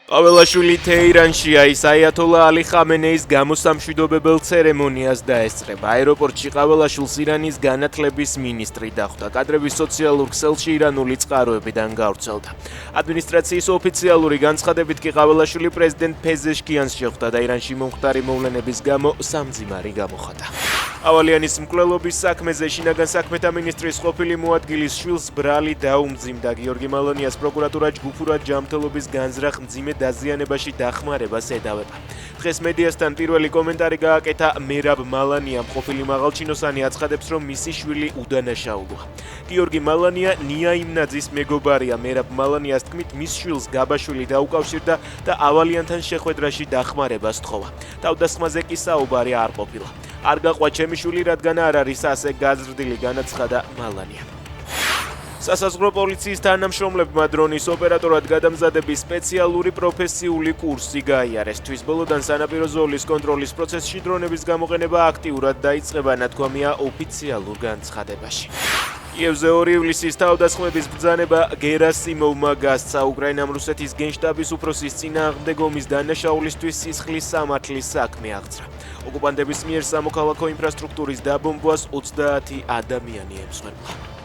ყაველაშვილი თეირანში აიათოლა ალი ხამენეის გამოსამშვიდობებელ ცერემონიას დაესწრება. აეროპორტში ყაველაშვილს ირანის განათლების მინისტრი დახვდა. კადრების სოციალურ ქსელში ირანული წყაროებიდან გავრცელდა. ადმინისტრაციის ოფიციალური განცხადებით კი ყაველაშვილი პრეზიდენტ ფეზეშკიანს შეხვდა და ირანში მომხდარი მოვლენების გამო სამძიმარი გამოხატა. ავალიანის მკვლელობის საქმეზე შინაგან საქმეთა მინისტრის ყოფილი მოადგილის შვილს ბრალი დაუმძიმდა. გიორგი მალონიას პროკურატურა ჯგუფურად ჯანმრთელობის განზრახ მძიმე დაზიანებაში დახმარებას ედავება. დღეს მედიასთან პირველი კომენტარი გააკეთა მერაბ მალანიამ. ყოფილი მაღალჩინოსანი აცხადებს, რომ მისი შვილი უდანაშაულოა. გიორგი მალანია ნიაიმნაძის მეგობარია. მერაბ მალანიას თქმით, მის შვილს გაბაშვილი დაუკავშირდა და ავალიანთან შეხვედრაში დახმარებას თხოვა. თავდასხმაზე კი საუბარი არ ყოფილა. არ გაყვა ჩემი შვილი, რადგან არ არის ასე გაზრდილი, განაცხადა მალანია. სასაზღვრო პოლიციის თანამშრომლებმა დრონის ოპერატორად გადამზადების სპეციალური პროფესიული კურსი გაიარეს. თვის ბოლოდან სანაპირო ზოლის კონტროლის პროცესში დრონების გამოყენება აქტიურად დაიწყება, ნათქვამია ოფიციალურ განცხადებაში. კიევზე 2 ივლისის თავდასხმების ბრძანება გერასიმოვმა გასცა. უკრაინამ რუსეთის გენშტაბის უფროსის წინააღმდეგ ომის დანაშაულისთვის სისხლის სამართლის საქმე აღძრა. ოკუპანტების მიერ სამოქალაქო ინფრასტრუქტურის დაბომბვას 30 ადამიანი ემსხვერპლა.